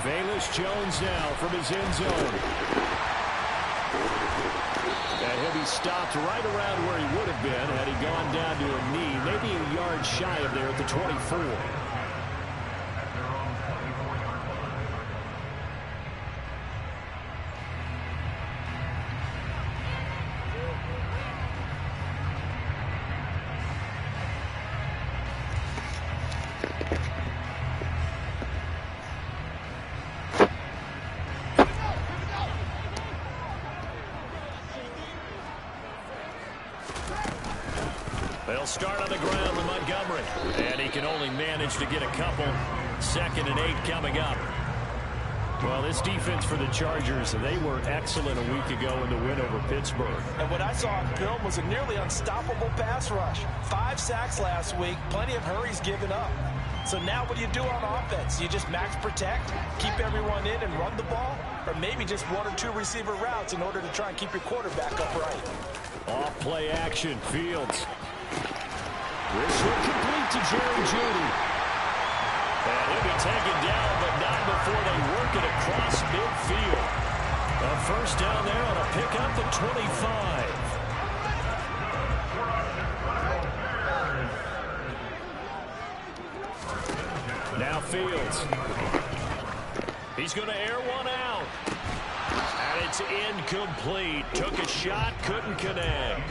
Velus Jones now from his end zone. And he'll be stopped right around where he would have been had he gone down to a knee, maybe a yard shy of there at the 24. They'll start on the ground with Montgomery. And he can only manage to get a couple. 2nd and 8 coming up. Well, this defense for the Chargers, they were excellent a week ago in the win over Pittsburgh. And what I saw on film was a nearly unstoppable pass rush. 5 sacks last week, plenty of hurries given up. So now what do you do on offense? You just max protect, keep everyone in and run the ball? Or maybe just 1 or 2 receiver routes in order to try and keep your quarterback upright? Off play action, Fields. This will complete to Jerry Jeudy. And he'll be taken down, but not before they work it across midfield. A first down there on a pickup at 25. Now Fields. He's going to air one out. And it's incomplete. Took a shot, couldn't connect.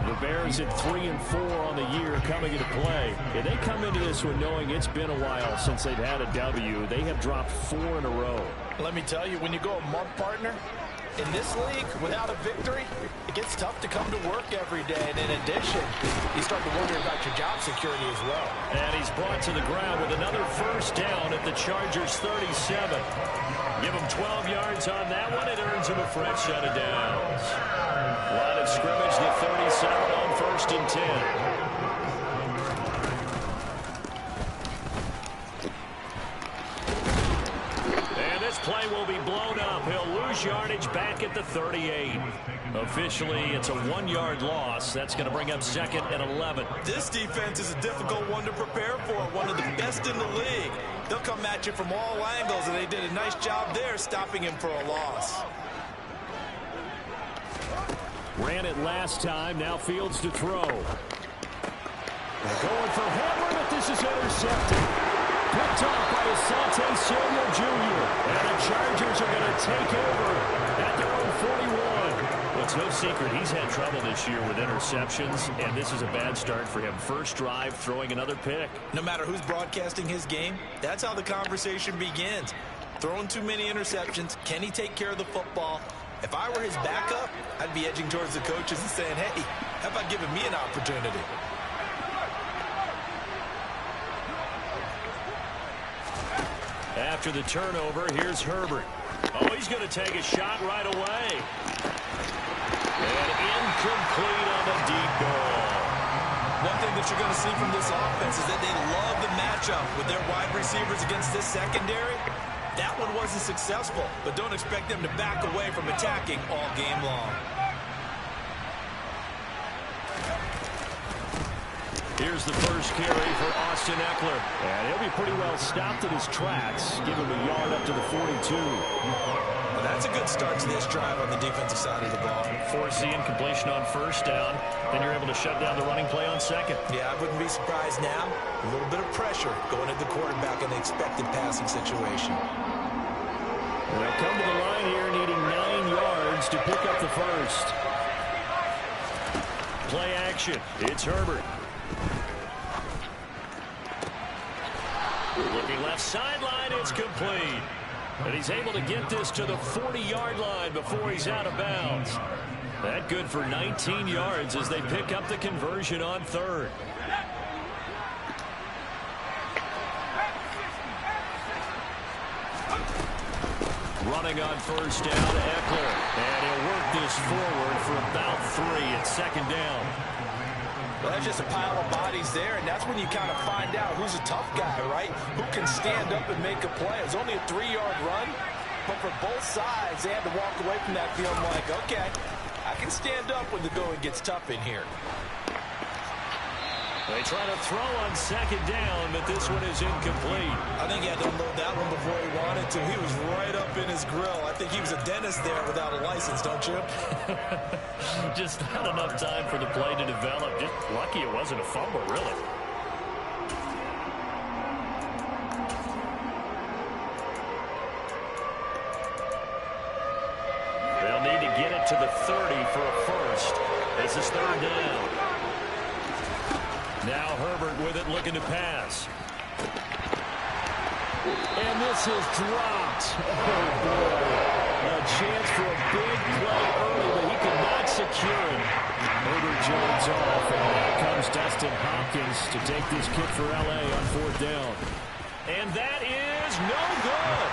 The Bears at 3-4 on the year coming into play. And they come into this one knowing it's been a while since they've had a W. They have dropped 4 in a row. Let me tell you, when you go a month, partner, in this league, without a victory, it gets tough to come to work every day. And in addition, you start to wonder about your job security as well. And he's brought to the ground with another first down at the Chargers' 37. Give him 12 yards on that one. It earns him a fresh set of downs. Line of scrimmage, the 37 on 1st and 10. And this play will be blown up. He'll lose yardage back at the 38. Officially, it's a 1-yard loss. That's going to bring up 2nd and 11. This defense is a difficult one to prepare for, one of the best in the league. They'll come at you from all angles, and they did a nice job there stopping him for a loss. Ran it last time. Now Fields to throw. They're going for Hamler, but this is intercepted. Picked off by Asante Samuel Jr. And the Chargers are going to take over at their own 41. Well, it's no secret he's had trouble this year with interceptions, and this is a bad start for him. First drive, throwing another pick. No matter who's broadcasting his game, that's how the conversation begins. Throwing too many interceptions. Can he take care of the football? If I were his backup, I'd be edging towards the coaches and saying, hey, how about giving me an opportunity? After the turnover, here's Herbert. Oh, he's going to take a shot right away. And incomplete on the deep ball. One thing that you're going to see from this offense is that they love the matchup with their wide receivers against this secondary. That one wasn't successful, but don't expect them to back away from attacking all game long. Here's the first carry for Austin Eckler. And he'll be pretty well stopped in his tracks. Give him a yard up to the 42. Well, that's a good start to this drive on the defensive side of the ball. Force the incompletion on first down. Then you're able to shut down the running play on 2nd. Yeah, I wouldn't be surprised now. A little bit of pressure going at the quarterback in the expected passing situation. They'll come to the line here needing 9 yards to pick up the first. Play action. It's Herbert. Looking left sideline, it's complete. And he's able to get this to the 40-yard line before he's out of bounds. That good for 19 yards as they pick up the conversion on 3rd. Running on first down, Eckler. And he'll work this forward for about 3 at 2nd down. Well, that's just a pile of bodies there, and that's when you kind of find out who's a tough guy, right? Who can stand up and make a play. It was only a 3-yard run, but for both sides, they had to walk away from that feeling like, okay, I can stand up when the going gets tough in here. They try to throw on second down, but this one is incomplete. I think he had to unload that one before he wanted to. He was right up in his grill. I think he was a dentist there without a license, don't you? Just not enough time for the play to develop. Just lucky it wasn't a fumble, really. They'll need to get it to the 30 for a first. This is third down. Now Herbert with it, looking to pass. And this is dropped. Oh, boy. A chance for a big play early, but he could not secure it. Herbert Jones off, and out comes Dustin Hopkins to take this kick for L.A. on fourth down. And that is no good.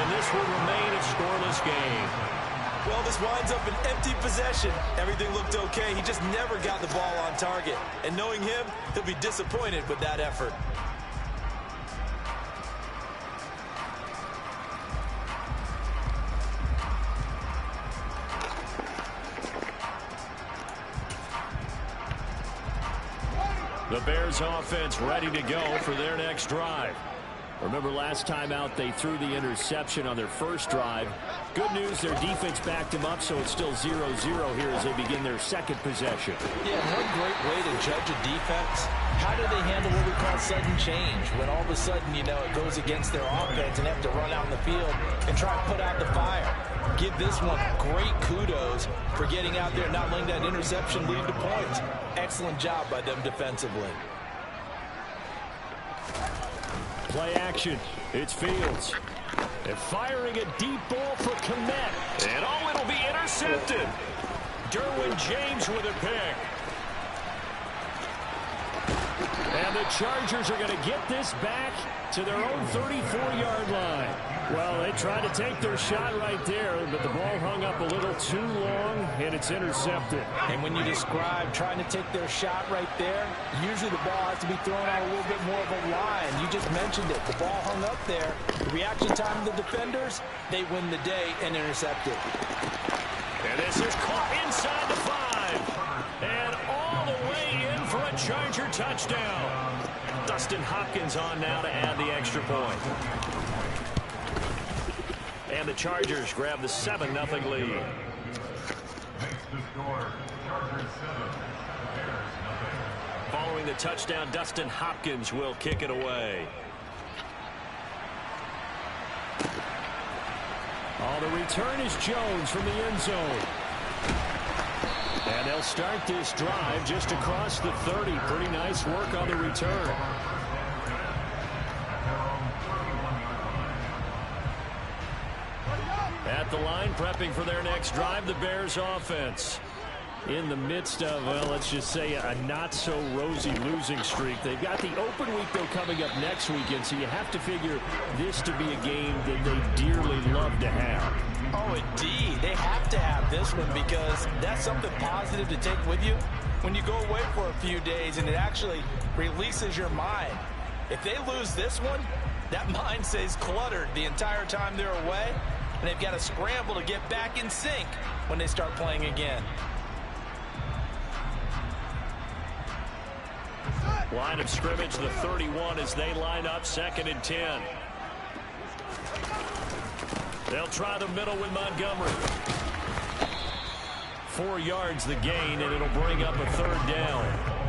And this will remain a scoreless game. Well, this winds up an empty possession. Everything looked okay. He just never got the ball on target. And knowing him, he'll be disappointed with that effort. The Bears offense ready to go for their next drive. Remember last time out they threw the interception on their first drive. Good news, their defense backed them up, so it's still 0-0 here as they begin their second possession. Yeah, one great way to judge a defense. How do they handle what we call sudden change? When all of a sudden, you know, it goes against their offense and they have to run out in the field and try and put out the fire. Give this one great kudos for getting out there and not letting that interception lead to points. Excellent job by them defensively. Play action. It's Fields. And firing a deep ball for Kmet. And oh, it'll be intercepted. Derwin James with a pick. And the Chargers are going to get this back to their own 34-yard line. Well, they tried to take their shot right there, but the ball hung up a little too long, and it's intercepted. And when you describe trying to take their shot right there, usually the ball has to be thrown out a little bit more of a line. You just mentioned it. The ball hung up there. The reaction time of the defenders, they win the day and intercept it. And this is caught inside the 5. And all the way in for a Charger touchdown. Dustin Hopkins on now to add the extra point. And the Chargers grab the 7-0 lead. Following the touchdown, Dustin Hopkins will kick it away. Oh, the return is Jones from the end zone. And they'll start this drive just across the 30. Pretty nice work on the return. At the line, prepping for their next drive, the Bears offense. In the midst of, well, let's just say a not-so-rosy losing streak. They've got the open week, though, coming up next weekend, so you have to figure this to be a game that they dearly love to have. Oh, indeed. They have to have this one because that's something positive to take with you when you go away for a few days, and it actually releases your mind. If they lose this one, that mind stays cluttered the entire time they're away, and they've got to scramble to get back in sync when they start playing again. Line of scrimmage, the 31 as they line up 2nd and 10. They'll try the middle with Montgomery. 4 yards the gain, and it'll bring up a 3rd down.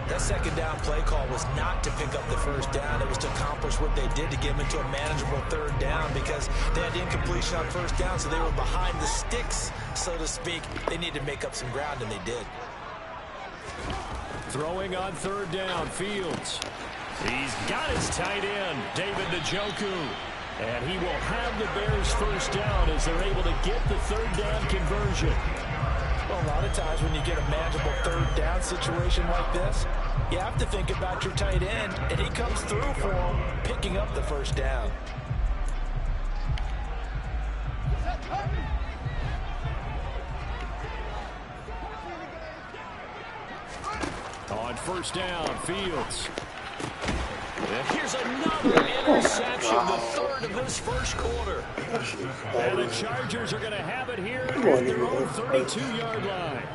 That 2nd down play call was not to pick up the 1st down. It was to accomplish what they did to get them into a manageable 3rd down because they had incompletion on 1st down, so they were behind the sticks, so to speak. They needed to make up some ground, and they did. Throwing on 3rd down, Fields. He's got his tight end, David Njoku. And he will have the Bears 1st down as they're able to get the 3rd down conversion. Well, a lot of times when you get a manageable 3rd down situation like this, you have to think about your tight end, and he comes through for him, picking up the 1st down. On 1st down, Fields. And here's another interception, the 3rd of this 1st quarter. And the Chargers are going to have it here at their own 32-yard line.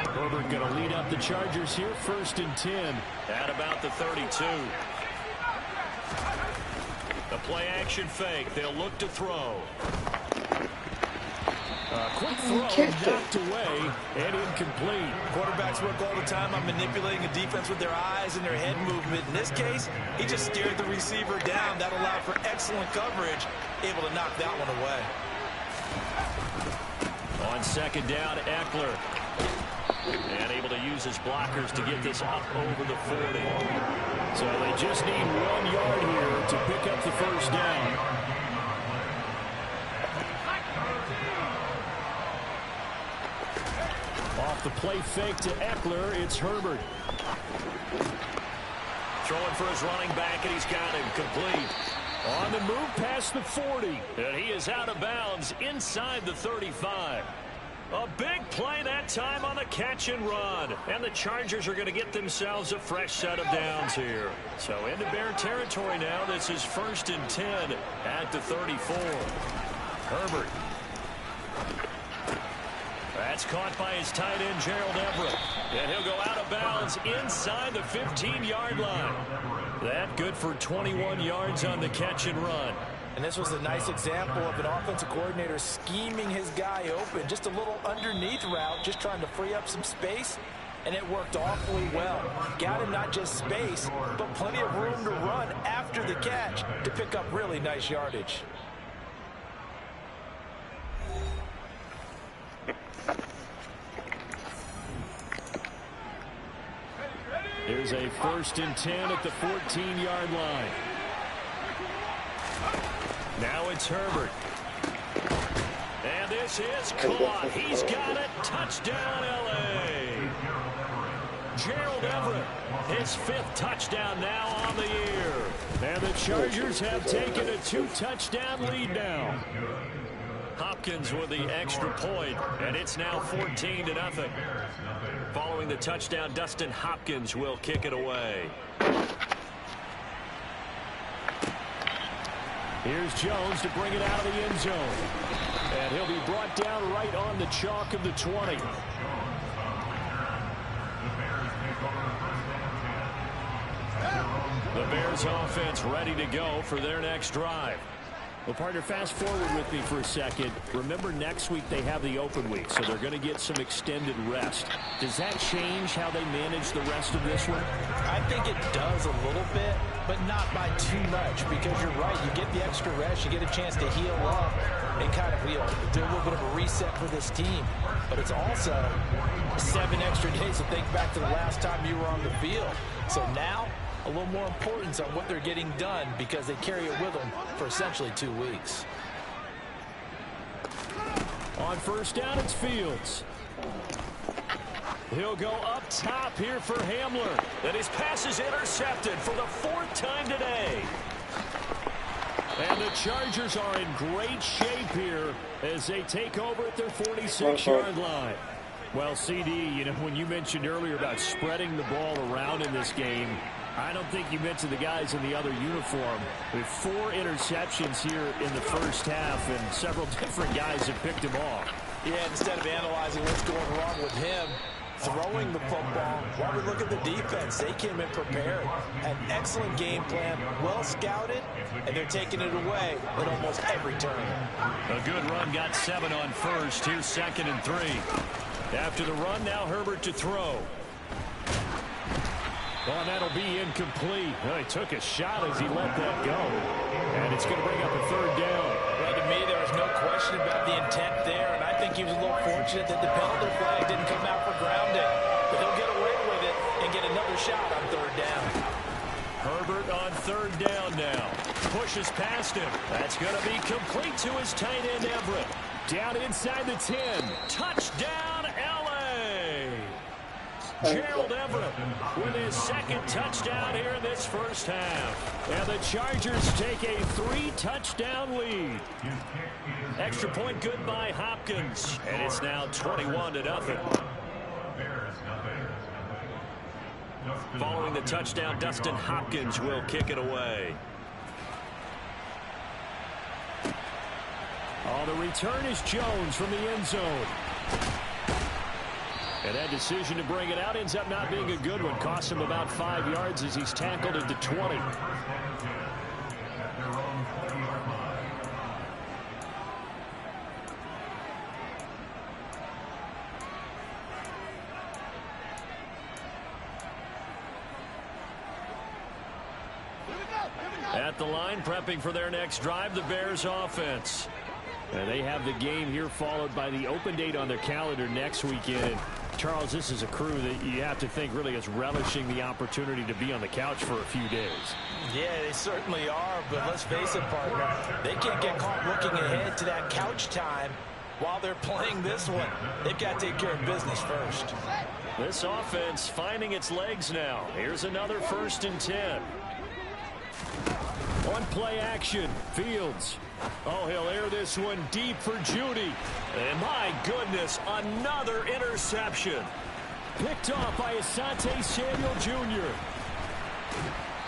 Herbert going to lead up the Chargers here, 1st and 10 at about the 32. The play action fake. They'll look to throw. Quick throw knocked away and incomplete. Quarterbacks work all the time on manipulating a defense with their eyes and their head movement. In this case, he just steered the receiver down. That allowed for excellent coverage, able to knock that one away. On 2nd down, Eckler. And able to use his blockers to get this up over the 40. So they just need 1 yard here to pick up the 1st down. Off the play fake to Eckler, it's Herbert. Throwing for his running back, and he's got him complete. On the move past the 40. And he is out of bounds inside the 35. A big play that time on the catch and run. And the Chargers are going to get themselves a fresh set of downs here. So into Bear territory now. This is 1st and 10 at the 34. Herbert. That's caught by his tight end, Gerald Everett. And he'll go out of bounds inside the 15-yard line. That good for 21 yards on the catch and run. And this was a nice example of an offensive coordinator scheming his guy open. Just a little underneath route, just trying to free up some space. And it worked awfully well. Got him not just space, but plenty of room to run after the catch to pick up really nice yardage. Here's a 1st and 10 at the 14-yard line. Now it's Herbert. And this is caught. He's got it. Touchdown, L.A. Gerald Everett, his 5th touchdown now on the year. And the Chargers have taken a 2-touchdown lead now. Hopkins with the extra point, and it's now 14-0. Following the touchdown, Dustin Hopkins will kick it away. Here's Jones to bring it out of the end zone. And he'll be brought down right on the chalk of the 20. The Bears offense ready to go for their next drive. Well, partner, fast forward with me for a second. Remember, next week they have the open week, so they're going to get some extended rest. Does that change how they manage the rest of this one? I think it does a little bit, but not by too much, because you're right. You get the extra rest. You get a chance to heal up and kind of, do a little bit of a reset for this team. But it's also 7 extra days to think back to the last time you were on the field. So now, a little more importance on what they're getting done because they carry it with them for essentially 2 weeks. On 1st down, it's Fields. He'll go up top here for Hamler. And his pass is intercepted for the 4th time today. And the Chargers are in great shape here as they take over at their 46-yard line. Well, CD, when you mentioned earlier about spreading the ball around in this game, I don't think you mentioned the guys in the other uniform. With 4 interceptions here in the first half, and several different guys have picked him off. Yeah, instead of analyzing what's going wrong with him, throwing the football, while we look at the defense, they came in prepared, had an excellent game plan, well scouted, and they're taking it away at almost every turn. A good run, got 7 on 1st. Here's 2nd and 3. After the run, now Herbert to throw. Oh, and that'll be incomplete. Well, he took a shot as he let that go. And it's going to bring up a 3rd down. Well, to me, there was no question about the intent there, and I think he was a little fortunate that the penalty flag didn't come out for grounding. But he'll get away with it and get another shot on 3rd down. Herbert on 3rd down now. Pushes past him. That's going to be complete to his tight end, Everett. Down inside the 10. Touchdown, L.A. Gerald Everett with his 2nd touchdown here in this first half. And the Chargers take a 3-touchdown lead. Extra point good by Hopkins. And it's now 21-0. Following the touchdown, Dustin Hopkins will kick it away. Oh, the return is Jones from the end zone. And that decision to bring it out ends up not being a good one. Costs him about 5 yards as he's tackled into 20. At the line, prepping for their next drive, the Bears offense. And they have the game here followed by the open date on their calendar next weekend. Charles, this is a crew that you have to think really is relishing the opportunity to be on the couch for a few days. Yeah, they certainly are, but let's face it, partner. They can't get caught looking ahead to that couch time while they're playing this one. They've got to take care of business first. This offense finding its legs now. Here's another 1st and 10. On play action, Fields. Oh, he'll air this one deep for Judy. And my goodness, another interception. Picked off by Asante Samuel Jr.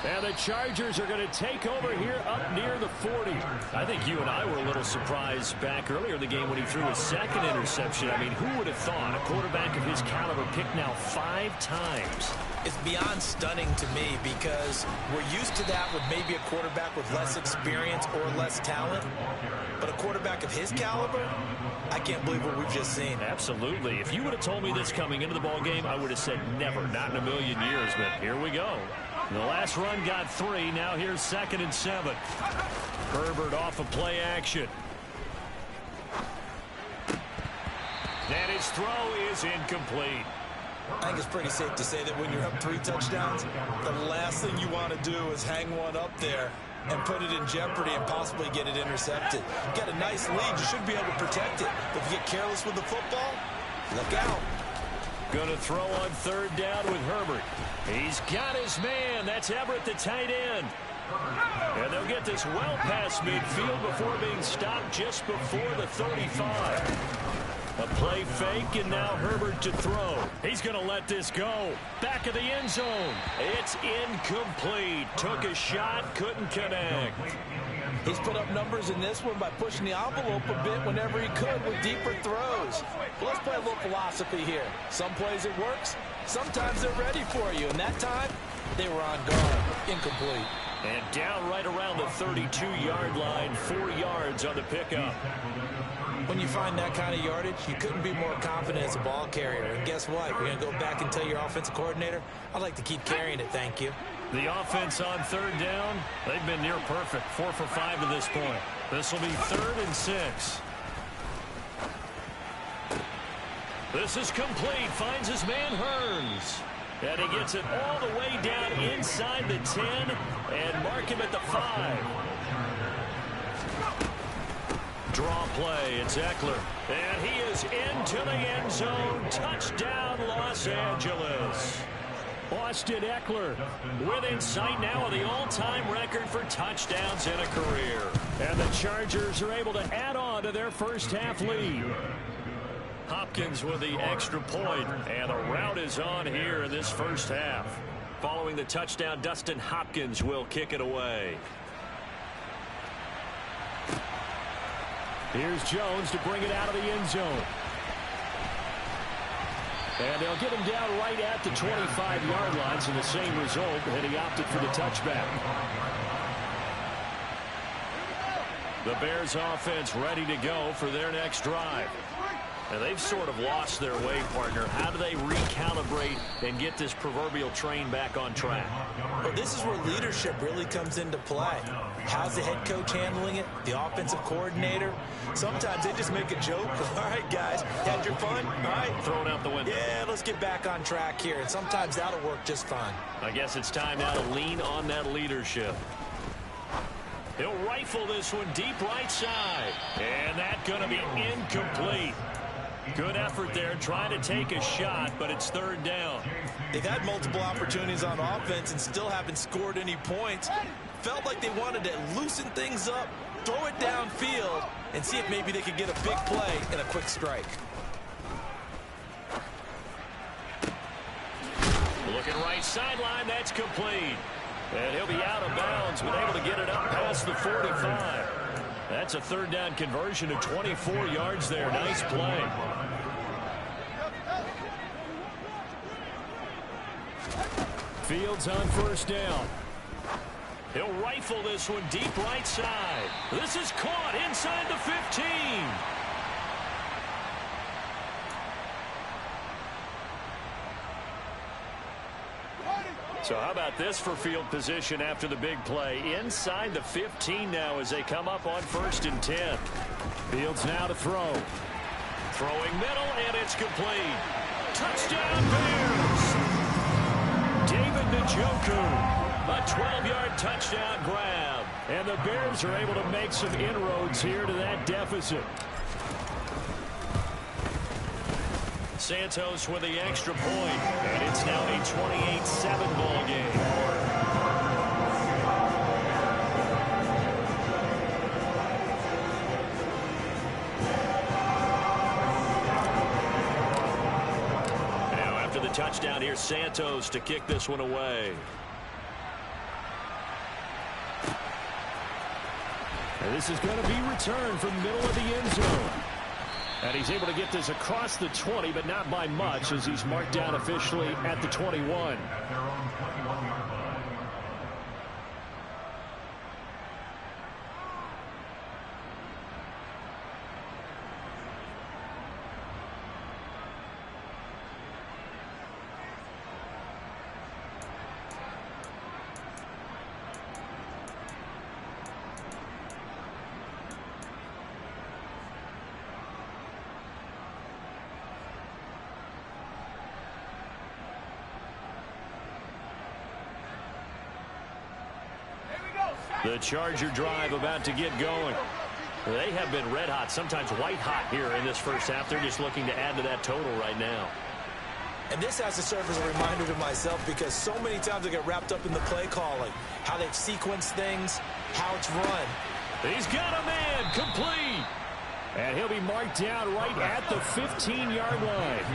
And the Chargers are going to take over here up near the 40. I think you and I were a little surprised back earlier in the game when he threw his 2nd interception. I mean, who would have thought a quarterback of his caliber picked now 5 times? It's beyond stunning to me because we're used to that with maybe a quarterback with less experience or less talent. But a quarterback of his caliber, I can't believe what we've just seen. Absolutely. If you would have told me this coming into the ball game, I would have said never, not in a million years. But here we go. The last run got 3. Now here's 2nd and 7. Herbert off of play action. And his throw is incomplete. I think it's pretty safe to say that when you're up 3 touchdowns, the last thing you want to do is hang one up there and put it in jeopardy and possibly get it intercepted. You've got a nice lead. You should be able to protect it. But if you get careless with the football, look out. Going to throw on 3rd down with Herbert. He's got his man. That's Everett, the tight end. And they'll get this well past midfield before being stopped just before the 35. A play fake, and now Herbert to throw. He's going to let this go. Back of the end zone. It's incomplete. Took a shot, couldn't connect. He's put up numbers in this one by pushing the envelope a bit whenever he could with deeper throws. Well, let's play a little philosophy here. Some plays it works. Sometimes they're ready for you. And that time, they were on guard. Incomplete. And down right around the 32-yard line. 4 yards on the pickup. When you find that kind of yardage, you couldn't be more confident as a ball carrier. And guess what? You're going to go back and tell your offensive coordinator, I'd like to keep carrying it, thank you. The offense on 3rd down, they've been near perfect. 4 for 5 to this point. This will be 3rd and 6. This is complete. Finds his man Hearns. And he gets it all the way down inside the 10 and mark him at the 5. Draw play. It's Eckler. And he is into the end zone. Touchdown, Los Angeles. Austin Eckler within sight now of the all-time record for touchdowns in a career. And the Chargers are able to add on to their first half lead. Hopkins with the extra point, and the route is on here in this first half. Following the touchdown, Dustin Hopkins will kick it away. Here's Jones to bring it out of the end zone. And they'll get him down right at the 25-yard line, so the same result, and he opted for the touchback. The Bears offense ready to go for their next drive. And they've sort of lost their way, partner. How do they recalibrate and get this proverbial train back on track? Well, this is where leadership really comes into play. How's the head coach handling it? The offensive coordinator? Sometimes they just make a joke. All right, guys, had your fun? All right. Throw it out the window. Yeah, let's get back on track here. And sometimes that'll work just fine. I guess it's time now to lean on that leadership. He'll rifle this one deep right side. And that's going to be incomplete. Good effort there, trying to take a shot, but it's 3rd down. They've had multiple opportunities on offense and still haven't scored any points. Felt like they wanted to loosen things up, throw it downfield, and see if maybe they could get a big play and a quick strike. Looking right sideline, that's complete. And he'll be out of bounds, but able to get it up past the 45. That's a 3rd down conversion of 24 yards there. Nice play. Fields on first down. He'll rifle this one deep right side. This is caught inside the 15. So how about this for field position after the big play? Inside the 15 now as they come up on 1st and 10. Fields now to throw. Throwing middle, and it's complete. Touchdown, Bears! David Njoku. A 12-yard touchdown grab. And the Bears are able to make some inroads here to that deficit. Santos with the extra point, and it's now a 28-7 ball game. Now after the touchdown, here's Santos to kick this one away. And this is going to be returned from middle of the end zone. And he's able to get this across the 20, but not by much, as he's marked down officially at the 21. The Charger drive about to get going. They have been red hot, sometimes white hot here in this first half. They're just looking to add to that total right now. And this has to serve as a reminder to myself, because so many times I get wrapped up in the play calling, how they've sequenced things, how it's run. He's got a man, complete. And he'll be marked down right at the 15-yard line.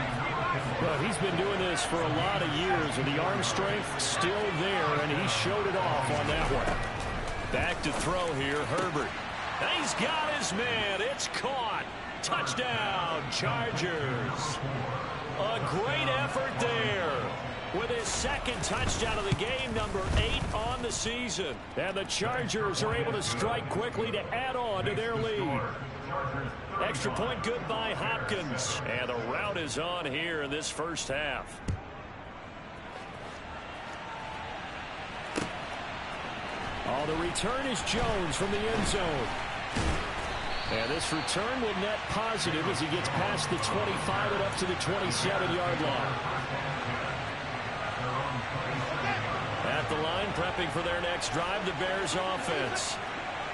Well, he's been doing this for a lot of years, and the arm strength still there, and he showed it off on that one. Back to throw here, Herbert. He's got his man. It's caught. Touchdown, Chargers. A great effort there with his second touchdown of the game, number 8 on the season. And the Chargers are able to strike quickly to add on to their lead. Extra point good by Hopkins. And the rout is on here in this first half. Oh, the return is Jones from the end zone. And this return will net positive as he gets past the 25 and up to the 27-yard line. At the line, prepping for their next drive, the Bears offense.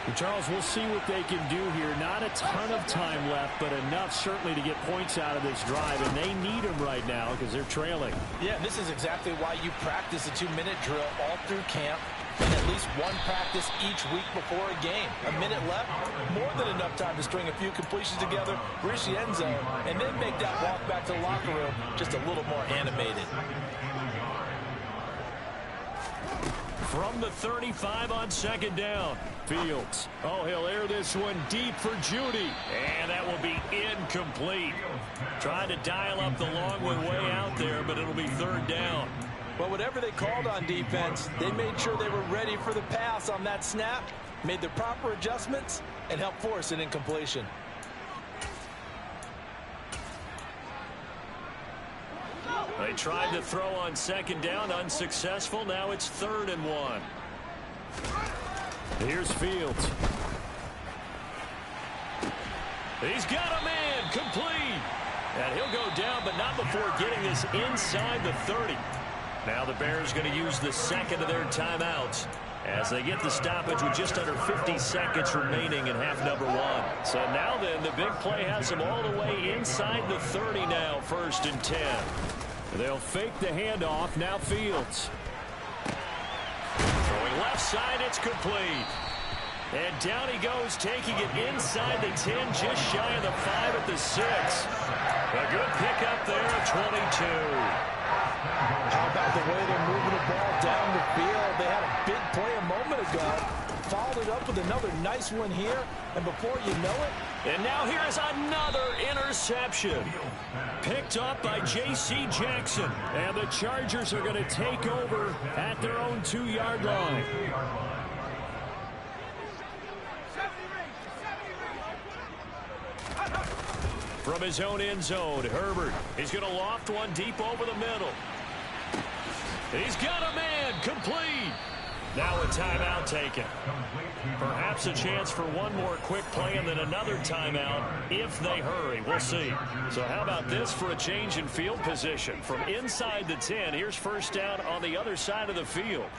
And Charles, we'll see what they can do here. Not a ton of time left, but enough certainly to get points out of this drive, and they need them right now because they're trailing. Yeah, this is exactly why you practice a 2-minute drill all through camp, and at least one practice each week before a game. A minute left, more than enough time to string a few completions together, reach the end zone, and then make that walk back to the locker room just a little more animated. From the 35 on second down, Fields. Oh, he'll air this one deep for Judy. And that will be incomplete. Trying to dial up the long one way out there, but it'll be third down. Well, whatever they called on defense, they made sure they were ready for the pass on that snap, made the proper adjustments, and helped force an incompletion. They tried to throw on second down, unsuccessful. Now it's 3rd and 1. Here's Fields. He's got a man, complete. And he'll go down, but not before getting this inside the 30. Now the Bears going to use the second of their timeouts as they get the stoppage with just under 50 seconds remaining in half number 1. So now then, the big play has them all the way inside the 30 now, 1st and 10. They'll fake the handoff. Now Fields. Throwing left side, it's complete. And down he goes, taking it inside the 10, just shy of the 5 at the 6. A good pickup there at 22. How about the way they're moving the ball down the field? They had a big play a moment ago. followed it up with another nice one here, and before you know it. And now here is another interception. Picked up by J.C. Jackson. And the Chargers are going to take over at their own 2-yard line. From his own end zone, Herbert. He's going to loft one deep over the middle. He's got a man, complete. Now a timeout taken. Perhaps a chance for one more quick play and then another timeout if they hurry. We'll see. So how about this for a change in field position? From inside the 10, here's first down on the other side of the field.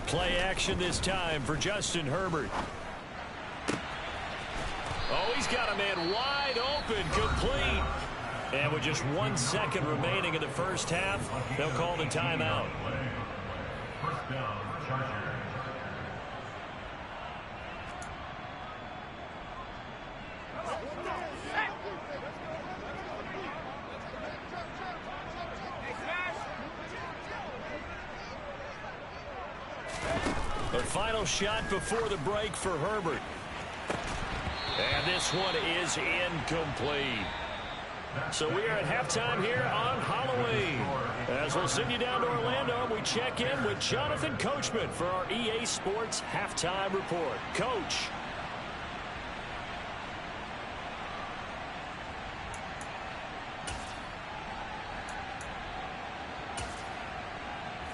Play action this time for Justin Herbert. Oh, he's got a man wide open, complete. And with just 1 second remaining in the first half, they'll call the timeout. First down, Chargers. The final shot before the break for Herbert. And this one is incomplete. So we are at halftime here on Halloween. As we'll send you down to Orlando, we check in with Jonathan Coachman for our EA Sports Halftime Report. Coach.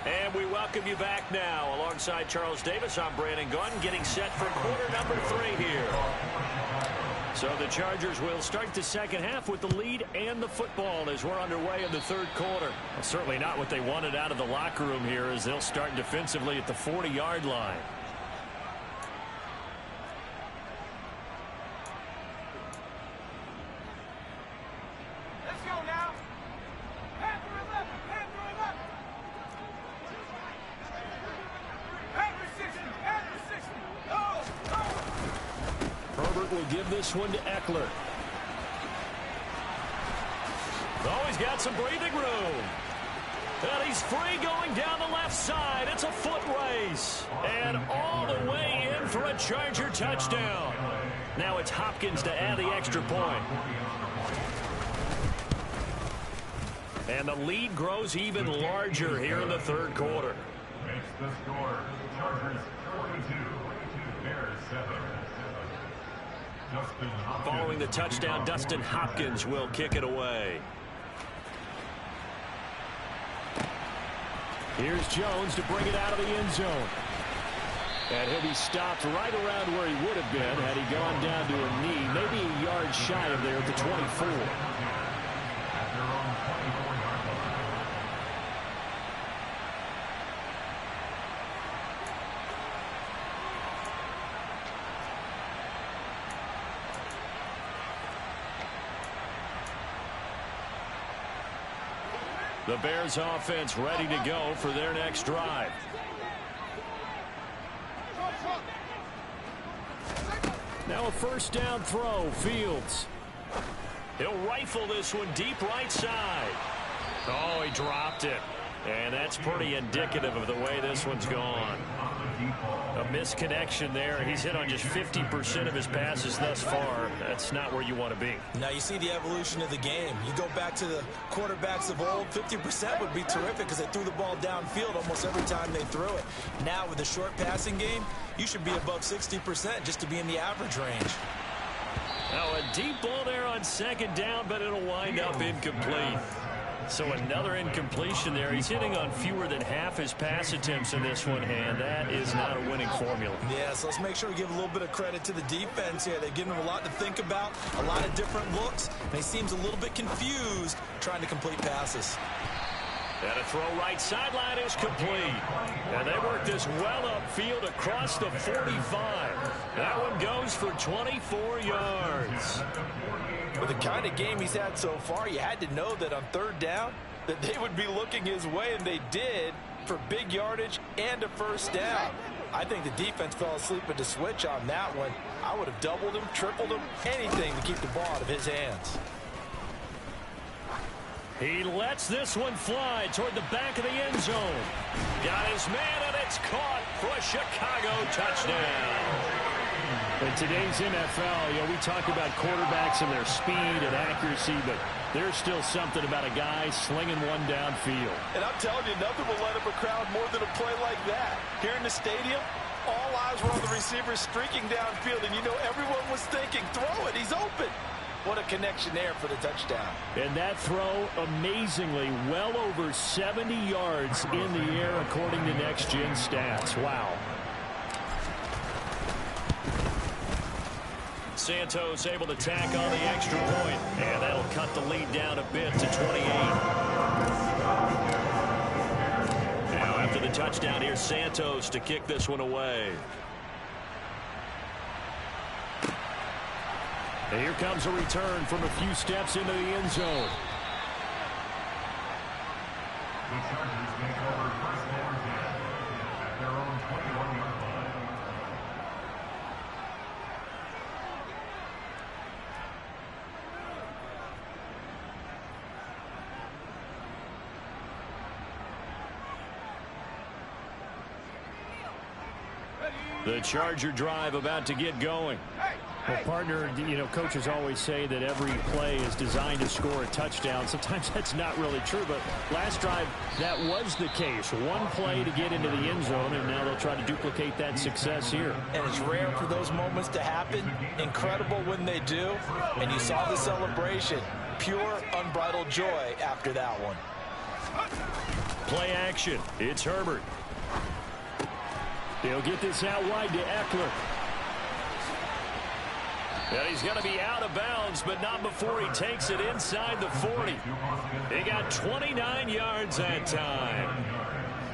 And we welcome you back now. Alongside Charles Davis, I'm Brandon Gunn, getting set for quarter number 3 here. So the Chargers will start the second half with the lead and the football as we're underway in the third quarter. Well, certainly not what they wanted out of the locker room here as they'll start defensively at the 40-yard line. Let's go now. Hand through 11. Hand through 60. Herbert will give this one to Eckler. Oh, he's got some breathing room. And he's free going down the left side. It's a foot race. And all the way in for a Charger touchdown. Now it's Hopkins to add the extra point. And the lead grows even larger here in the third quarter. Makes the score. Chargers 42, Bears 7. Following the touchdown, Dustin Hopkins will kick it away. Here's Jones to bring it out of the end zone. And he'll be stopped right around where he would have been had he gone down to a knee, maybe a yard shy of there at the 24. The Bears offense ready to go for their next drive. Now a first down throw, Fields. He'll rifle this one deep right side. Oh, he dropped it. And that's pretty indicative of the way this one's gone. A misconnection there. He's hit on just 50% of his passes thus far. That's not where you want to be. Now you see the evolution of the game. You go back to the quarterbacks of old, 50% would be terrific because they threw the ball downfield almost every time they threw it. Now with the short passing game, you should be above 60% just to be in the average range. Now a deep ball there on second down, but it'll wind up incomplete. So another incompletion there. He's hitting on fewer than half his pass attempts in this one, and that is not a winning formula. Yeah, so let's make sure we give a little bit of credit to the defense here. They've given him a lot to think about, a lot of different looks, and he seems a little bit confused trying to complete passes. And a throw right sideline is complete. And they work this well upfield across the 45. That one goes for 24 yards. With the kind of game he's had so far, you had to know that on third down that they would be looking his way, and they did, for big yardage and a first down. I think the defense fell asleep at the switch on that one. I would have doubled him, tripled him, anything to keep the ball out of his hands. He lets this one fly toward the back of the end zone. Got his man, and it's caught for a Chicago touchdown. In today's NFL, we talk about quarterbacks and their speed and accuracy, but there's still something about a guy slinging one downfield. And I'm telling you, nothing will let up a crowd more than a play like that. Here in the stadium, all eyes were on the receiver streaking downfield, and everyone was thinking, throw it, he's open. What a connection there for the touchdown. And that throw, amazingly, well over 70 yards in the air, according to Next Gen Stats. Wow. Santos able to tack on the extra point, and that'll cut the lead down a bit to 28. Now, after the touchdown, here's Santos to kick this one away. And here comes a return from a few steps into the end zone. The Chargers make over first and 10 at their own 21-yard line. The Charger drive about to get going. Well, partner, coaches always say that every play is designed to score a touchdown. Sometimes that's not really true, but last drive, that was the case. One play to get into the end zone, and now they'll try to duplicate that success here. And it's rare for those moments to happen. Incredible when they do. And you saw the celebration. Pure, unbridled joy after that one. Play action. It's Herbert. They'll get this out wide to Eckler. And he's going to be out of bounds, but not before he takes it inside the 40. He got 29 yards that time.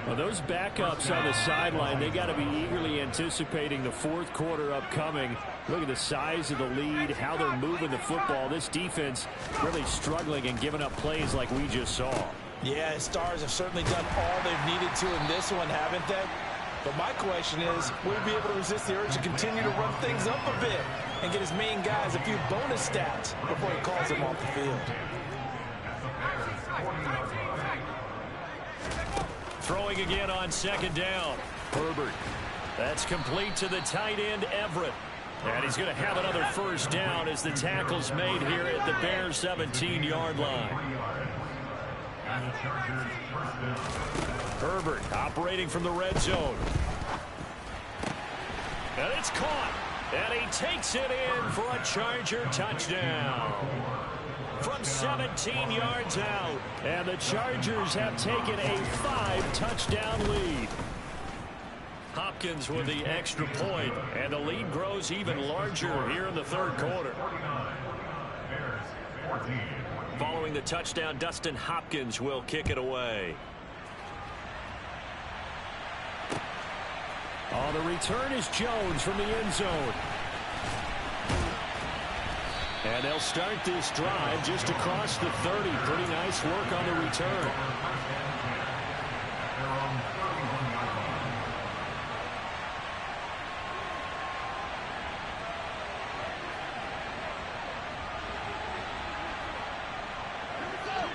Well, those backups on the sideline, they got to be eagerly anticipating the fourth quarter upcoming. Look at the size of the lead, how they're moving the football. This defense really struggling and giving up plays like we just saw. Yeah, the Stars have certainly done all they've needed to in this one, haven't they? But my question is, will he be able to resist the urge to continue to run things up a bit and get his main guys a few bonus stats before he calls them off the field? Throwing again on second down. Herbert. That's complete to the tight end, Everett. And he's going to have another first down as the tackle's made here at the Bears' 17-yard line. Herbert operating from the red zone. And it's caught. And he takes it in for a Charger touchdown. From 17 yards out. And the Chargers have taken a 5-touchdown lead. Hopkins with the extra point, and the lead grows even larger here in the third quarter. Following the touchdown, Dustin Hopkins will kick it away. Oh, the return is Jones from the end zone. And they'll start this drive just across the 30. Pretty nice work on the return.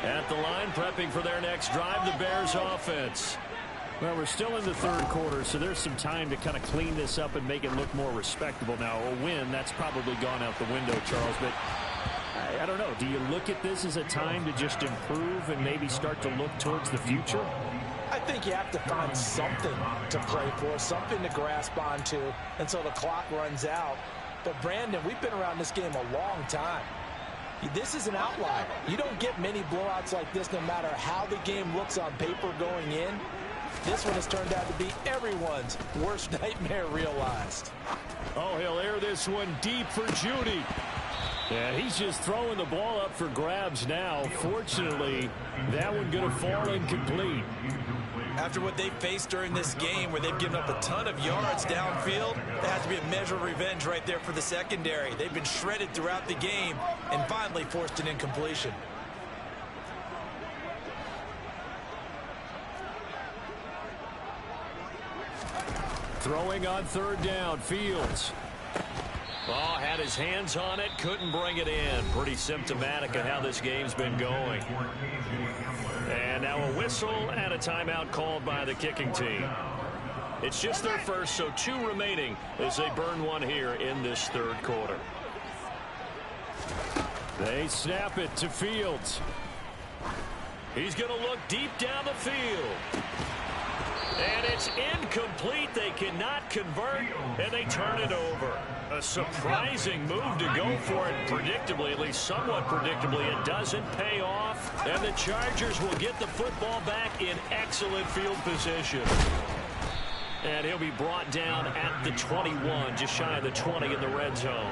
At the line, prepping for their next drive, the Bears offense. Well, we're still in the third quarter, so there's some time to kind of clean this up and make it look more respectable. Now, a win, that's probably gone out the window, Charles, but I don't know. Do you look at this as a time to just improve and maybe start to look towards the future? I think you have to find something to play for, something to grasp onto until the clock runs out. But, Brandon, we've been around this game a long time. This is an outlier. You don't get many blowouts like this no matter how the game looks on paper going in. This one has turned out to be everyone's worst nightmare realized. Oh, he'll air this one deep for Judy. Yeah, he's just throwing the ball up for grabs now. Fortunately, that one going to fall incomplete. After what they faced during this game where they've given up a ton of yards downfield, there has to be a measure of revenge right there for the secondary. They've been shredded throughout the game and finally forced an incompletion. Throwing on third down, Fields. Oh, had his hands on it, couldn't bring it in. Pretty symptomatic of how this game's been going. And now a whistle and a timeout called by the kicking team. It's just their first, so 2 remaining as they burn one here in this third quarter. They snap it to Fields. He's going to look deep down the field. And it's incomplete. They cannot convert, and they turn it over. A surprising move to go for it predictably, at least somewhat predictably. It doesn't pay off, and the Chargers will get the football back in excellent field position. And he'll be brought down at the 21, just shy of the 20 in the red zone.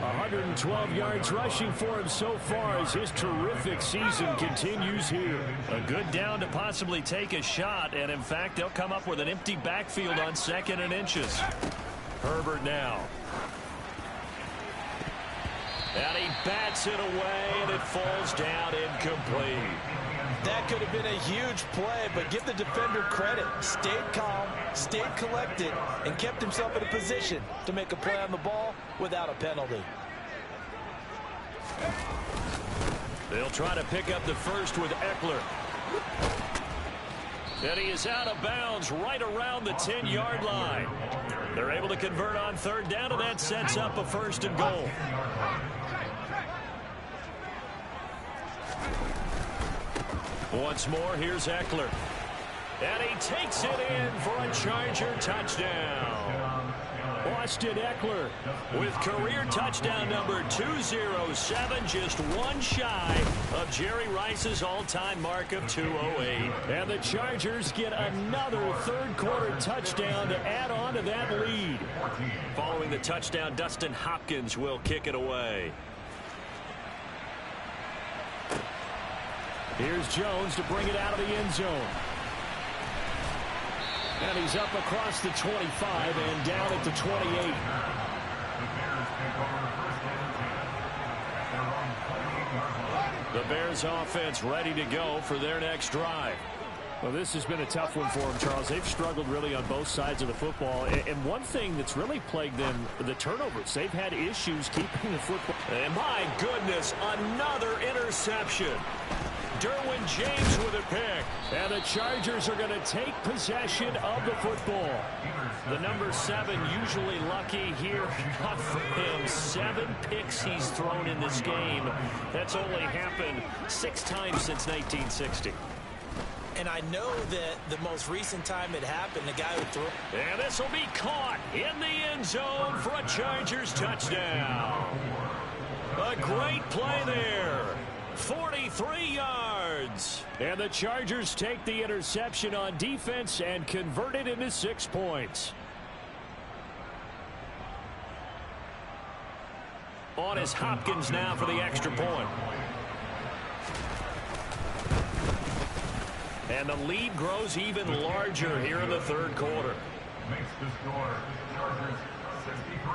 112 yards rushing for him so far as his terrific season continues here. A good down to possibly take a shot, and in fact, they'll come up with an empty backfield on 2nd and inches. Herbert now. And he bats it away, and it falls down incomplete. That could have been a huge play, but give the defender credit. Stayed calm, stayed collected, and kept himself in a position to make a play on the ball without a penalty. They'll try to pick up the first with Eckler. And he is out of bounds right around the 10-yard line. They're able to convert on 3rd down, and that sets up a 1st and goal. Once more, here's Eckler. And he takes it in for a Charger touchdown. Austin Eckler with career touchdown number 207, just one shy of Jerry Rice's all-time mark of 208. And the Chargers get another third-quarter touchdown to add on to that lead. Following the touchdown, Dustin Hopkins will kick it away. Here's Jones to bring it out of the end zone. And he's up across the 25 and down at the 28. The Bears offense ready to go for their next drive. Well, this has been a tough one for them, Charles. They've struggled really on both sides of the football. And one thing that's really plagued them, the turnovers. They've had issues keeping the football. And my goodness, another interception. Derwin James with a pick. And the Chargers are going to take possession of the football. The number 7 usually lucky here. Not for him. 7 picks he's thrown in this game. That's only happened 6 times since 1960. And I know that the most recent time it happened, the guy who threw. And this will be caught in the end zone for a Chargers touchdown. A great play there. 43 yards. And the Chargers take the interception on defense and convert it into 6 points. On is Hopkins now for the extra point. And the lead grows even larger here in the third quarter. Makes the score Chargers 63.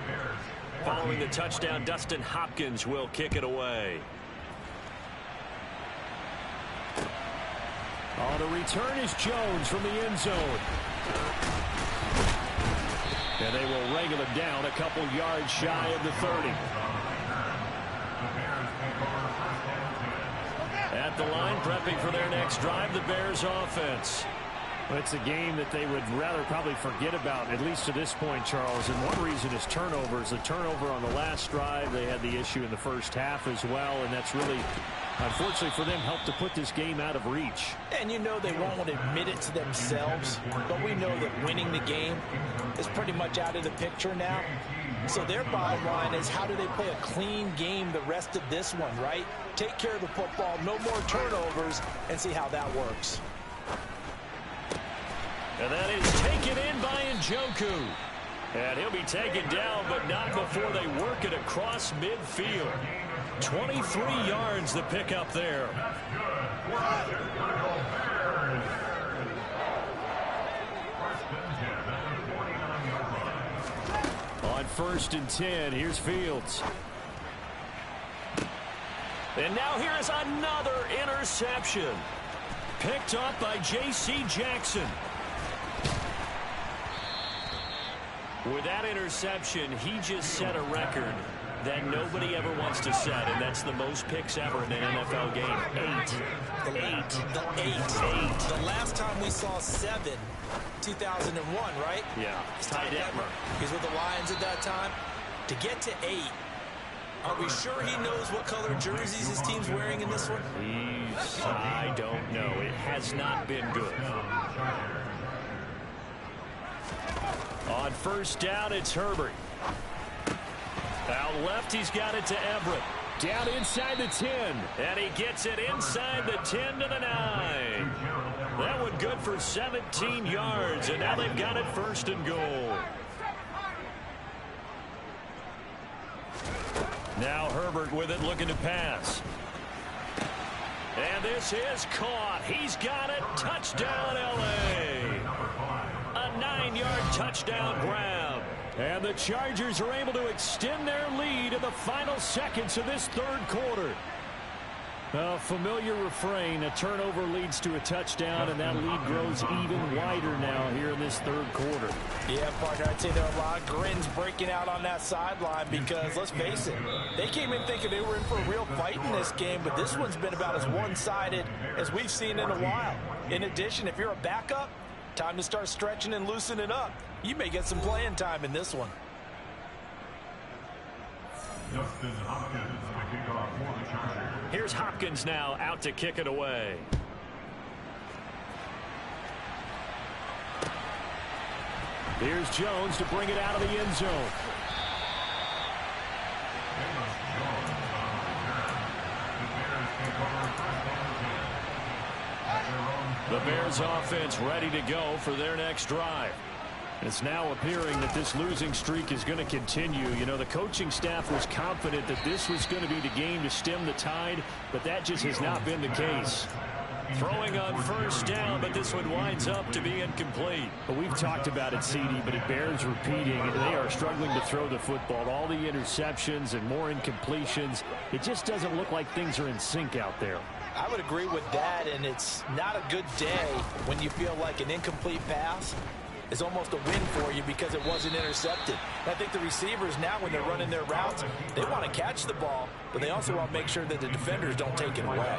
Bears. Following the touchdown, Dustin Hopkins will kick it away. On the return is Jones from the end zone. And they will wrangle him down a couple yards shy of the 30. At the line, prepping for their next drive, the Bears offense. Well, it's a game that they would rather probably forget about, at least to this point, Charles. And one reason is turnovers. The turnover on the last drive, they had the issue in the first half as well, and that's really, unfortunately for them, helped to put this game out of reach. And you know they won't admit it to themselves, but we know that winning the game is pretty much out of the picture now. So their bottom line is, how do they play a clean game the rest of this one, right? Take care of the football, no more turnovers, and see how that works. And that is taken in by Njoku. And he'll be taken down, but not before they work it across midfield. 23 yards the pickup there. On 1st and 10, here's Fields. And now here is another interception. Picked up by J.C. Jackson. With that interception, he just set a record that nobody ever wants to set, and that's the most picks ever in an NFL game. 8. The last time we saw 7, 2001, right? Yeah. Ty Detmer. He's with the Lions at that time. To get to 8, are we sure he knows what color jerseys his team's wearing in this one? I don't know. It has not been good. On first down, it's Herbert. Out left, he's got it to Everett. Down inside the 10. And he gets it inside the 10 to the 9. That one good for 17 yards. And now they've got it first and goal. Now Herbert with it, looking to pass. And this is caught. He's got it. Touchdown, L.A. A 9-yard touchdown grab. And the Chargers are able to extend their lead in the final seconds of this third quarter. A familiar refrain, a turnover leads to a touchdown, and that lead grows even wider now here in this third quarter. Yeah, partner, I'd say there are a lot of grins breaking out on that sideline because, let's face it, they came in thinking they were in for a real fight in this game, but this one's been about as one-sided as we've seen in a while. In addition, if you're a backup, time to start stretching and loosening up. You may get some playing time in this one. Justin Hopkins, the kickoff for the Chargers. Here's Hopkins now out to kick it away. Here's Jones to bring it out of the end zone. The Bears offense ready to go for their next drive. It's now appearing that this losing streak is going to continue. You know, the coaching staff was confident that this was going to be the game to stem the tide, but that just has not been the case. Throwing on first down, but this one winds up to be incomplete. But we've talked about it, CD, but it bears repeating. They are struggling to throw the football. All the interceptions and more incompletions. It just doesn't look like things are in sync out there. I would agree with that, and it's not a good day when you feel like an incomplete pass is almost a win for you because it wasn't intercepted. And I think the receivers now, when they're running their routes, they want to catch the ball, but they also want to make sure that the defenders don't take it away.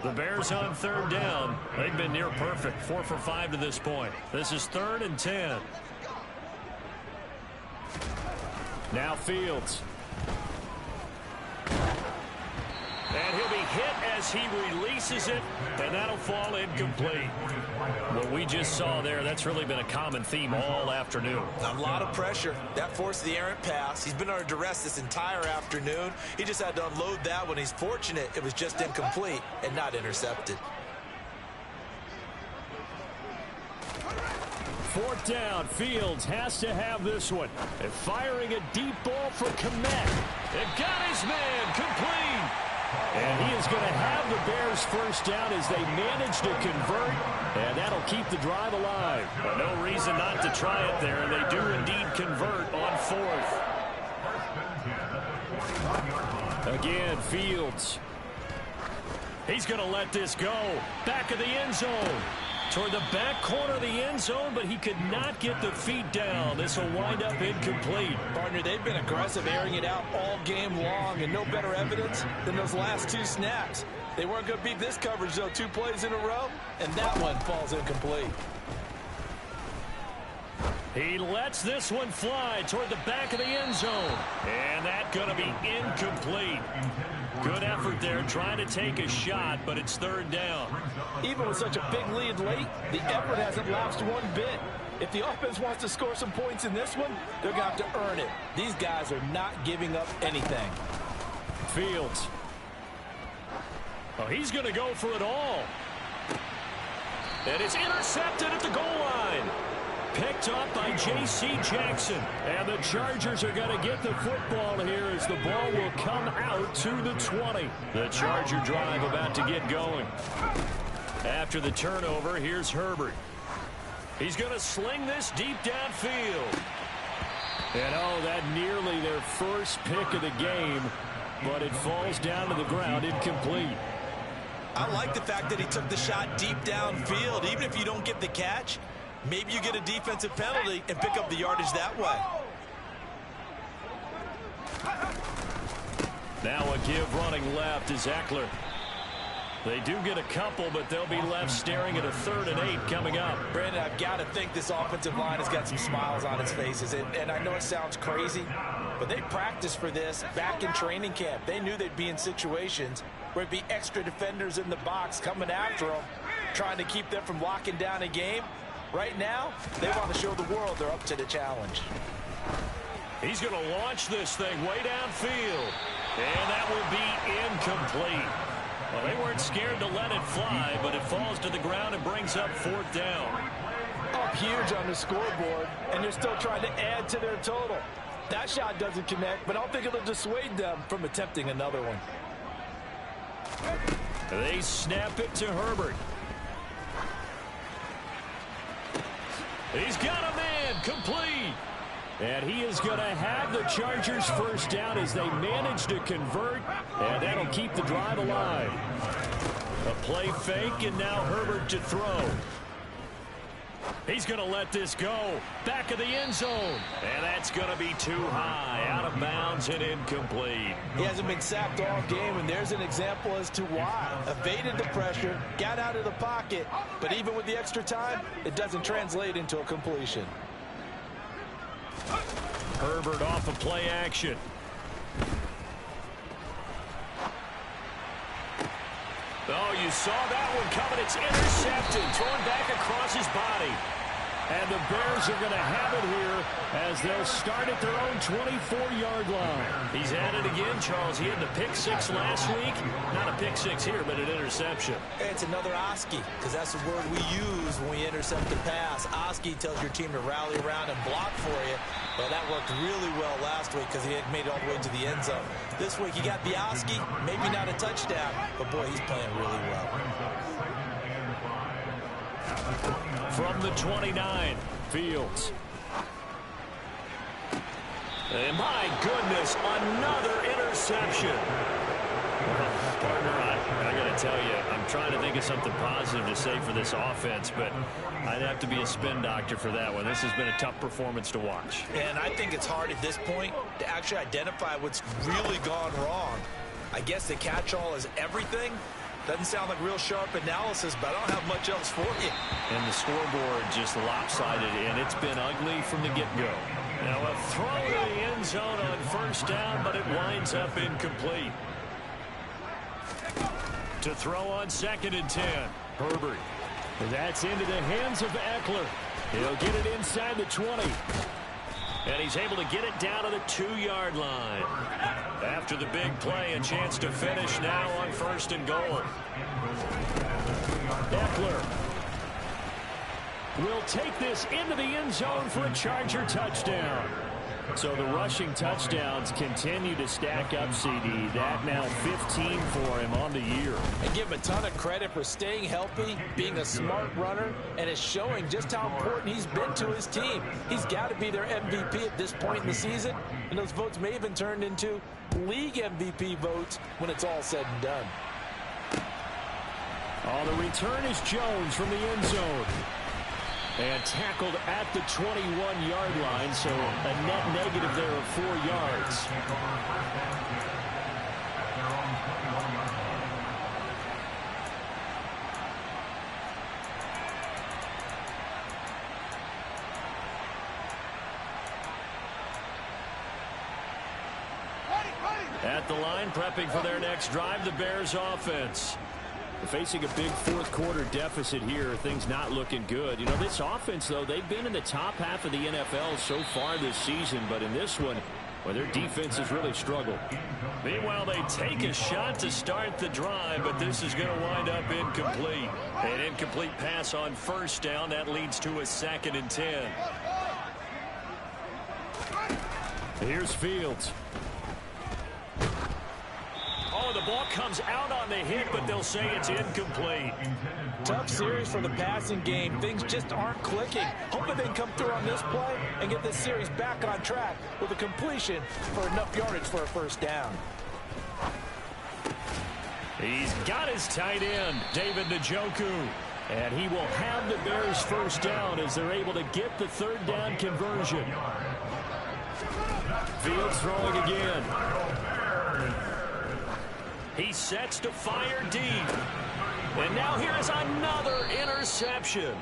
The Bears on third down. They've been near perfect, 4 for 5 to this point. This is 3rd and 10. Now Fields. And he'll be hit as he releases it, and that'll fall incomplete. What we just saw there, that's really been a common theme all afternoon. A lot of pressure. That forced the errant pass. He's been under duress this entire afternoon. He just had to unload that one. He's fortunate it was just incomplete and not intercepted. 4th down, Fields has to have this one. And firing a deep ball for Kmet. They've got his man complete. And he is going to have the Bears first down as they manage to convert, and that'll keep the drive alive. But no reason not to try it there, and they do indeed convert on 4th. Again, Fields. He's going to let this go. Back of the end zone. Toward the back corner of the end zone, but he could not get the feet down. This will wind up incomplete. Partner, they've been aggressive airing it out all game long, and no better evidence than those last 2 snaps. They weren't going to beat this coverage, though, 2 plays in a row, and that one falls incomplete. He lets this one fly toward the back of the end zone. And that's going to be incomplete. Good effort there trying to take a shot, but it's 3rd down. Even with such a big lead late, the effort hasn't lapsed one bit. If the offense wants to score some points in this one, they're going to have to earn it. These guys are not giving up anything. Fields. Oh, he's going to go for it all. And it's intercepted at the goal line. Picked up by J.C. Jackson. And the Chargers are going to get the football here as the ball will come out to the 20. The Charger drive about to get going. After the turnover, here's Herbert. He's going to sling this deep downfield. And oh, that nearly their first pick of the game, but it falls down to the ground incomplete. I like the fact that he took the shot deep downfield. Even if you don't get the catch, Maybe you get a defensive penalty and pick up the yardage that way. Now a give running left is Eckler. They do get a couple, but they'll be left staring at a 3rd and 8 coming up. Brandon, I've got to think this offensive line has got some smiles on its faces. And I know it sounds crazy, but they practiced for this back in training camp. They knew they'd be in situations where it'd be extra defenders in the box coming after them, trying to keep them from locking down a game. Right now, they want to show the world they're up to the challenge. He's going to launch this thing way downfield. And that will be incomplete. Well, they weren't scared to let it fly, but it falls to the ground and brings up 4th down. Up huge on the scoreboard, and they're still trying to add to their total. That shot doesn't connect, but I don't think it'll dissuade them from attempting another one. They snap it to Herbert. He's got a man, complete. And he is going to have the Chargers first down as they manage to convert, and that'll keep the drive alive. A play fake, and now Herbert to throw. He's going to let this go. Back of the end zone. And that's going to be too high. Out of bounds and incomplete. He hasn't been sacked all game, and there's an example as to why. Evaded the pressure, got out of the pocket, but even with the extra time, it doesn't translate into a completion. Herbert off of play action. Oh, you saw that one coming. It's intercepted. Thrown back across his body. And the Bears are going to have it here as they'll start at their own 24-yard line. He's at it again, Charles. He had the pick 6 last week. Not a pick 6 here, but an interception. It's another Oski, because that's the word we use when we intercept the pass. Oski tells your team to rally around and block for you. Well, that worked really well last week because he had made it all the way to the end zone. This week, he got the Oski, maybe not a touchdown, but boy, he's playing really well. From the 29, Fields. And my goodness, another interception. Partner, I got to tell you, I'm trying to think of something positive to say for this offense, but I'd have to be a spin doctor for that one. This has been a tough performance to watch. And I think it's hard at this point to actually identify what's really gone wrong. I guess the catch-all is everything. Doesn't sound like real sharp analysis, but I don't have much else for you. And the scoreboard just lopsided, and it's been ugly from the get-go. Now a throw to the end zone on first down, but it winds up incomplete. To throw on 2nd and 10. Herbert. And that's into the hands of Eckler. He'll get it inside the 20. And he's able to get it down to the 2-yard line. After the big play, a chance to finish now on 1st and goal. Eckler will take this into the end zone for a Charger touchdown. So the rushing touchdowns continue to stack up, CD. That now 15 for him on the year. And give him a ton of credit for staying healthy, being a smart runner, and it's showing just how important he's been to his team. He's got to be their MVP at this point in the season, and those votes may even turn into league MVP votes when it's all said and done. Oh, the return is Jones from the end zone. And tackled at the 21-yard line, so a net negative there of 4 yards. At the line, prepping for their next drive, the Bears offense. Facing a big fourth-quarter deficit here, things not looking good. You know, this offense, though, they've been in the top half of the NFL so far this season, but in this one, well, their defense has really struggled. Meanwhile, they take a shot to start the drive, but this is going to wind up incomplete. An incomplete pass on first down. That leads to a 2nd and 10. Here's Fields. Oh, the ball comes out on the hit, but they'll say it's incomplete. Tough series for the passing game. Things just aren't clicking. Hoping they can come through on this play and get this series back on track with a completion for enough yardage for a first down. He's got his tight end, David Njoku. And he will have the Bears first down as they're able to get the third down conversion. Fields throwing again. He sets to fire deep. And now here is another interception.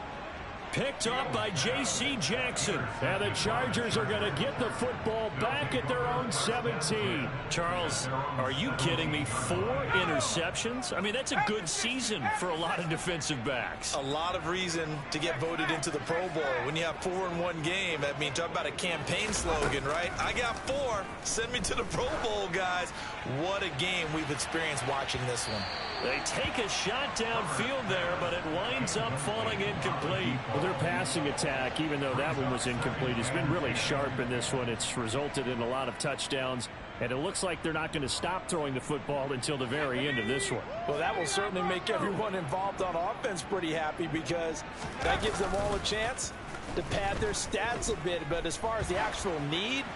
Picked up by J.C. Jackson. And the Chargers are going to get the football back at their own 17. Charles, are you kidding me? 4 interceptions? I mean, that's a good season for a lot of defensive backs. A lot of reason to get voted into the Pro Bowl. When you have 4 in one game, I mean, talk about a campaign slogan, right? I got 4. Send me to the Pro Bowl, guys. What a game we've experienced watching this one. They take a shot downfield there, but it winds up falling incomplete. Well, their passing attack, even though that one was incomplete, has been really sharp in this one. It's resulted in a lot of touchdowns, and it looks like they're not going to stop throwing the football until the very end of this one. Well, that will certainly make everyone involved on offense pretty happy because that gives them all a chance to pad their stats a bit. But as far as the actual need,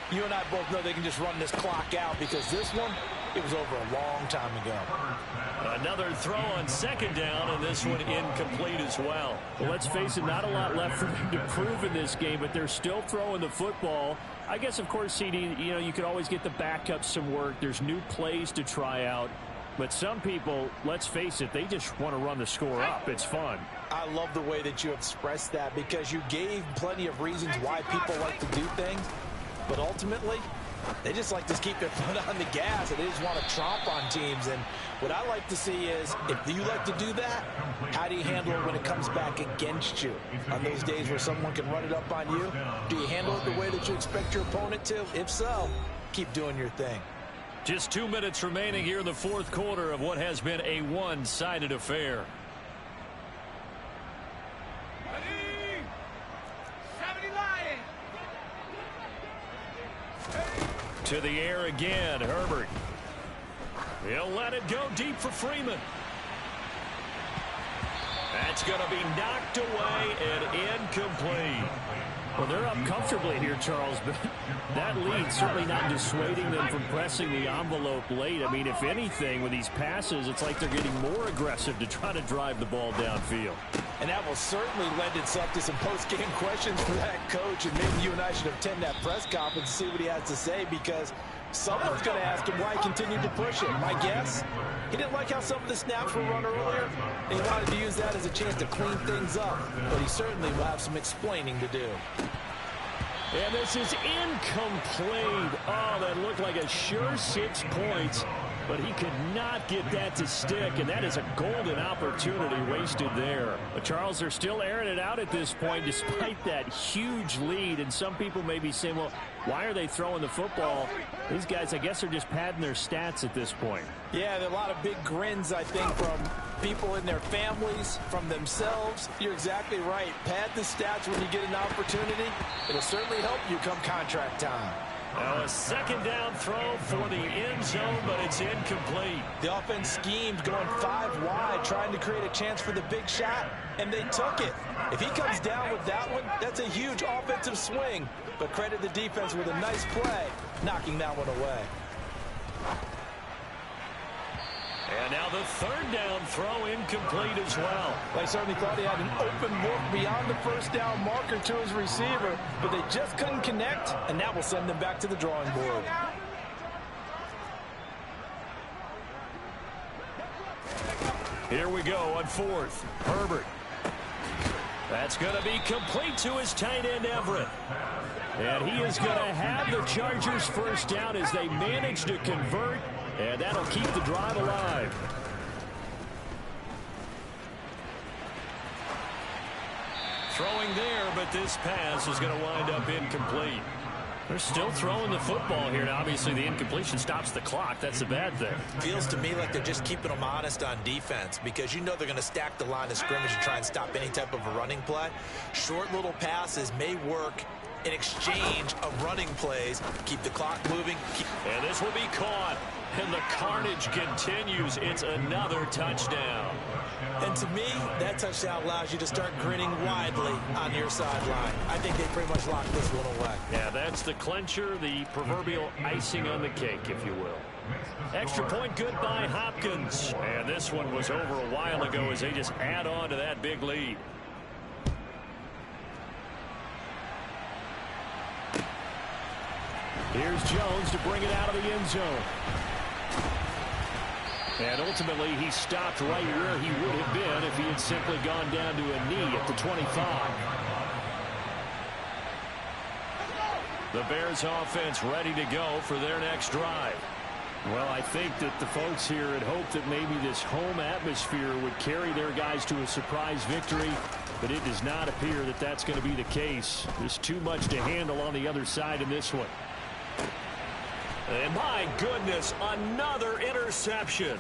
you and I both know they can just run this clock out because this one, it was over a long time ago. Another throw on second down, and this one incomplete as well. Well, let's face it, not a lot left for them to prove in this game, but they're still throwing the football. I guess, of course, CD, you know, you could always get the backups some work. There's new plays to try out. But some people, let's face it, they just want to run the score up. It's fun. I love the way that you expressed that because you gave plenty of reasons why people like to do things. But ultimately, they just like to keep their foot on the gas, and they just want to tromp on teams. And what I like to see is, if you like to do that, how do you handle it when it comes back against you? On those days where someone can run it up on you, do you handle it the way that you expect your opponent to? If so, keep doing your thing. Just 2 minutes remaining here in the fourth quarter of what has been a one-sided affair. Ready? 70 Lions. To the air again, Herbert. He'll let it go deep for Freeman. That's going to be knocked away and incomplete. Well, they're up comfortably here, Charles, but that lead certainly not dissuading them from pressing the envelope late. I mean, if anything, with these passes, it's like they're getting more aggressive to try to drive the ball downfield. And that will certainly lend itself to some post-game questions for that coach, and maybe you and I should attend that press conference and see what he has to say, because someone's going to ask him why he continued to push it. My guess, he didn't like how some of the snaps were run earlier, and he wanted to use that as a chance to clean things up, but he certainly will have some explaining to do. And this is incomplete. Oh, that looked like a sure 6 points, but he could not get that to stick, and that is a golden opportunity wasted there. But Charles, they're still airing it out at this point despite that huge lead, and some people may be saying, well, why are they throwing the football? These guys, I guess, are just padding their stats at this point. Yeah, there are a lot of big grins, I think, from people in their families, from themselves. You're exactly right. Pad the stats when you get an opportunity. It'll certainly help you come contract time. Now a second down throw for the end zone, but it's incomplete. The offense schemed going 5 wide, trying to create a chance for the big shot, and they took it. If he comes down with that one, that's a huge offensive swing. But credit the defense with a nice play, knocking that one away. And now the third down throw incomplete as well. They certainly thought he had an open look beyond the first down marker to his receiver, but they just couldn't connect, and that will send them back to the drawing board. Here we go on fourth. Herbert. That's going to be complete to his tight end, Everett. And he is going to have the Chargers first down as they manage to convert, and that'll keep the drive alive. Throwing there, but this pass is going to wind up incomplete. They're still throwing the football here, and obviously the incompletion stops the clock. That's the bad thing. Feels to me like they're just keeping them honest on defense, because you know they're going to stack the line of scrimmage and try and stop any type of a running play. Short little passes may work in exchange of running plays. Keep the clock moving. And this will be caught. And the carnage continues. It's another touchdown. And to me, that touchdown allows you to start grinning widely on your sideline. I think they pretty much locked this one away. Yeah, that's the clincher, the proverbial icing on the cake, if you will. Extra point good by Hopkins. And this one was over a while ago as they just add on to that big lead. Here's Jones to bring it out of the end zone. And ultimately, he stopped right where he would have been if he had simply gone down to a knee at the 25. The Bears offense ready to go for their next drive. Well, I think that the folks here had hoped that maybe this home atmosphere would carry their guys to a surprise victory, but it does not appear that that's going to be the case. There's too much to handle on the other side in this one. And my goodness, another interception.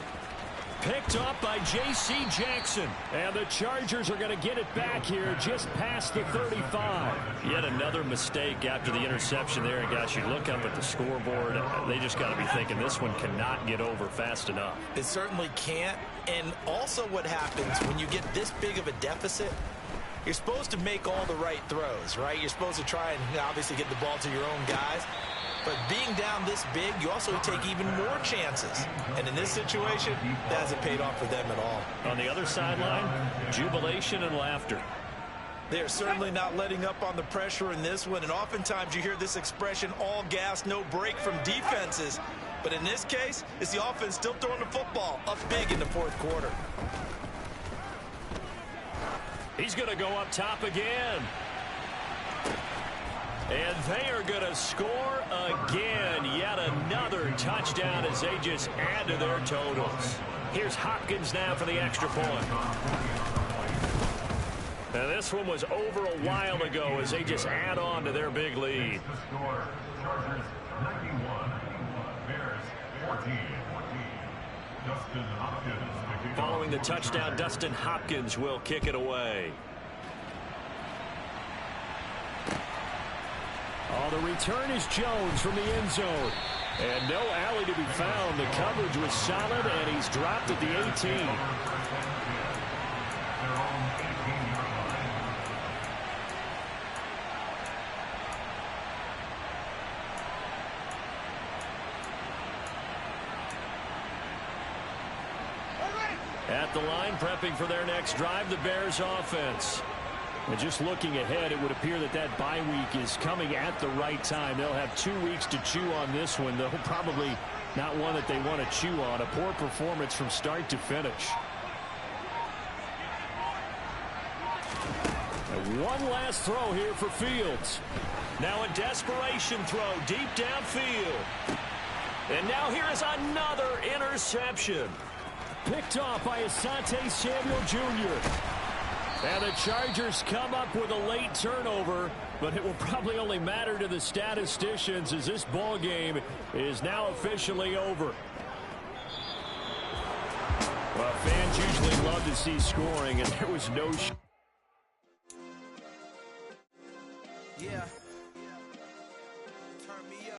Picked up by J.C. Jackson. And the Chargers are going to get it back here just past the 35. Yet another mistake after the interception there. And gosh, you look up at the scoreboard, they just got to be thinking this one cannot get over fast enough. It certainly can't. And also what happens when you get this big of a deficit, you're supposed to make all the right throws, right? You're supposed to try and obviously get the ball to your own guys. But being down this big, you also take even more chances. And in this situation, that hasn't paid off for them at all. On the other sideline, jubilation and laughter. They are certainly not letting up on the pressure in this one. And oftentimes you hear this expression, all gas, no break from defenses. But in this case, it's the offense still throwing the football up big in the fourth quarter. He's going to go up top again. And they are going to score again. Yet another touchdown as they just add to their totals. Here's Hopkins now for the extra point. And this one was over a while ago as they just add on to their big lead. Chargers 91, Bears 14. Dustin Hopkins. Following the touchdown, Dustin Hopkins will kick it away. Oh, the return is Jones from the end zone. And no alley to be found. The coverage was solid, and he's dropped at the 18. At the line, prepping for their next drive, the Bears offense. And just looking ahead, it would appear that that bye week is coming at the right time. They'll have 2 weeks to chew on this one, though probably not one that they want to chew on. A poor performance from start to finish. And one last throw here for Fields. Now a desperation throw deep downfield. And now here is another interception. Picked off by Asante Samuel Jr. And the Chargers come up with a late turnover, but it will probably only matter to the statisticians as this ball game is now officially over. Well, fans usually love to see scoring, and there was no... Yeah.